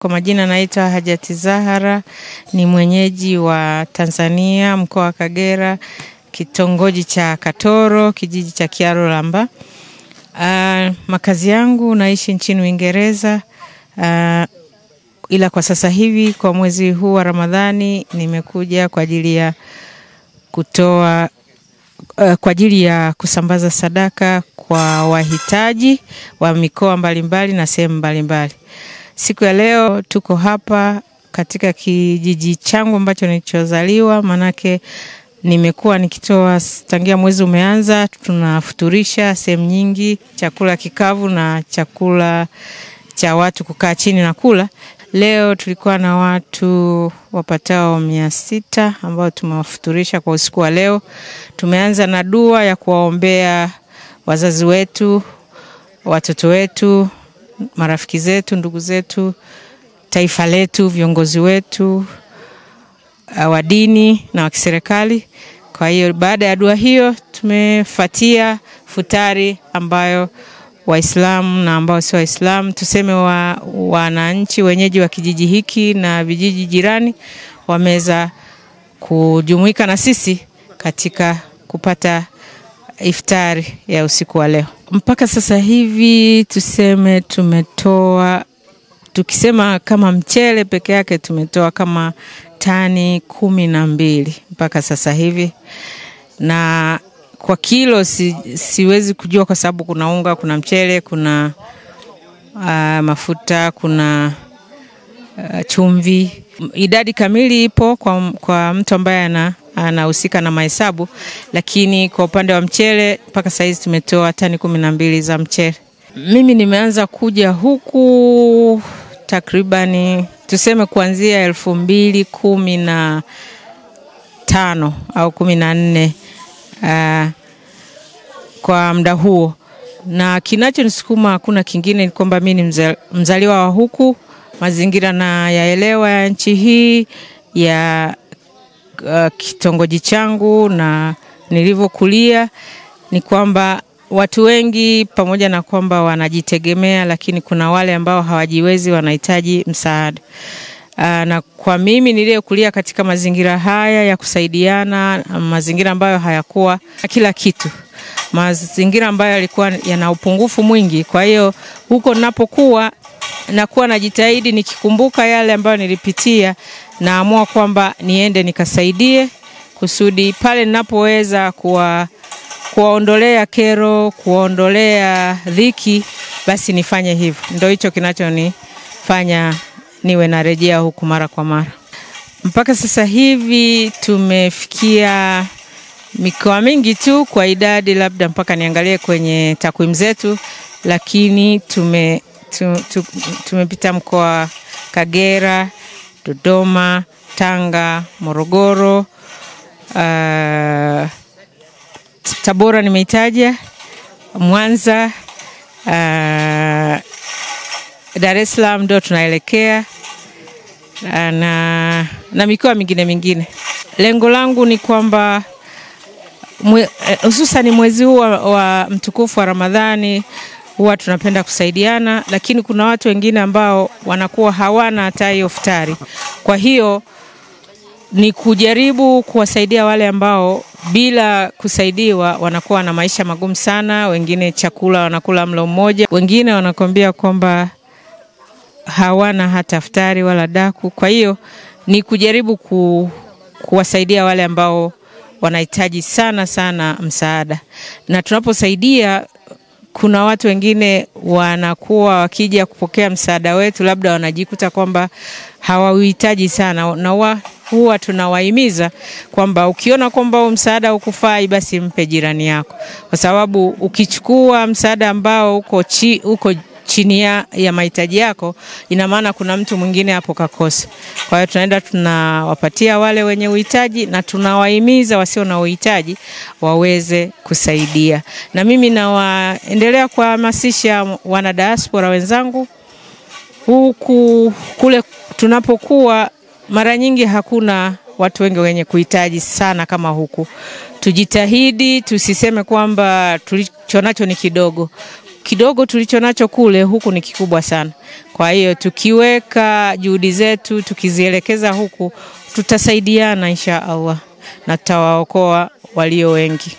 Kwa majina naitwa Hajati Zahara, ni mwenyeji wa Tanzania, mkoa wa Kagera, kitongoji cha Katoro, kijiji cha Kiarolamba. Makazi yangu naishi nchini Uingereza, ila kwa sasa hivi kwa mwezi huu wa Ramadhani nimekuja kwa ajili ya kusambaza sadaka kwa wahitaji wa mikoa mbalimbali na sehemu mbalimbali. Siku ya leo tuko hapa katika kijiji changu ambacho nilichozaliwa, manake nimekuwa nikitoa tangia mwezi umeanza. Tunafuturisha sehemu nyingi, chakula kikavu na chakula cha watu kukaa chini na kula. Leo tulikuwa na watu wapatao 600 ambao tumewafuturisha kwa usiku wa leo. Tumeanza na dua ya kuwaombea wazazi wetu, watoto wetu, marafiki zetu, ndugu zetu, taifa letu, viongozi wetu wa dini na wa kiserikali. Kwa hiyo baada ya dua hiyo tumefuatia futari ambayo Waislamu na ambao si Waislamu, tuseme wananchi wenyeji wa kijiji hiki na vijiji jirani wameza kujumuika na sisi katika kupata iftari ya usiku wa leo. Mpaka sasa hivi tuseme tumetoa, tukisema kama mchele peke yake tumetoa kama tani 12 mpaka sasa hivi. Na kwa kilo siwezi kujua kwa sababu kuna unga, kuna mchele, kuna mafuta, kuna chumvi. Idadi kamili ipo kwa mtu ambaye anahusika na mahesabu, lakini kwa upande wa mchele mpaka saizi tumetoa tani 12 za mchele. Mimi nimeanza kuja huku takribani tuseme kuanzia 2015 au 14 kwa muda huo. Na kinachonisukuma hakuna kingine, ni kwamba mimi ni mzaliwa wa huku, mazingira na yaelewa ya nchi hii ya kitongoji changu na nilivyokulia, ni kwamba watu wengi pamoja na kwamba wanajitegemea, lakini kuna wale ambao hawajiwezi, wanahitaji msaada. Na kwa mimi niliyekulia katika mazingira haya ya kusaidiana, mazingira ambayo hayakuwa kila kitu, mazingira ambayo yalikuwa yana upungufu mwingi. Kwa hiyo huko ninapokuwa nakuwa najitahidi, nikikumbuka yale ambayo nilipitia, naamua kwamba niende nikasaidie, kusudi pale ninapoweza kuwaondolea kero, kuwaondolea dhiki, basi nifanye hivyo. Ndio hicho kinachonifanya niwe narejea huku mara kwa mara. Mpaka sasa hivi tumefikia mikoa mingi tu kwa idadi, labda mpaka niangalie kwenye takwimu zetu, lakini tumepita mkoa Kagera, Dodoma, Tanga, Morogoro, Tabora nimeitaja, Mwanza, Dar es Salaam ndo tunaelekea, na mikoa mingine. Lengo langu ni kwamba hususan mwezi huu wa mtukufu wa Ramadhani huwa tunapenda kusaidiana, lakini kuna watu wengine ambao wanakuwa hawana hata hiyo iftari. Kwa hiyo ni kujaribu kuwasaidia wale ambao bila kusaidiwa wanakuwa na maisha magumu sana. Wengine chakula wanakula mlo mmoja, wengine wanakwambia kwamba hawana hata iftari wala daku. Kwa hiyo ni kujaribu kuwasaidia wale ambao wanahitaji sana msaada. Na tunaposaidia, kuna watu wengine wanakuwa wakija kupokea msaada wetu, labda wanajikuta kwamba hawauhitaji sana, na huwa tunawahimiza kwamba ukiona kwamba msaada ukufai, basi mpe jirani yako, kwa sababu ukichukua msaada ambao uko chini ya mahitaji yako, ina maana kuna mtu mwingine hapo kakosa. Kwa hiyo tunaenda tunawapatia wale wenye uhitaji, na tunawahimiza wasio na uhitaji waweze kusaidia. Na mimi naendelea kuhamasisha wana diaspora wenzangu huku kule tunapokuwa, mara nyingi hakuna watu wengi wenye kuhitaji sana kama huku. Tujitahidi, tusiseme kwamba tulichonacho ni kidogo. kidogo tulichonacho kule huku ni kikubwa sana. Kwa hiyo tukiweka juhudi zetu, tukizielekeza huku, tutasaidiana insha Allah na tutawaokoa walio wengi.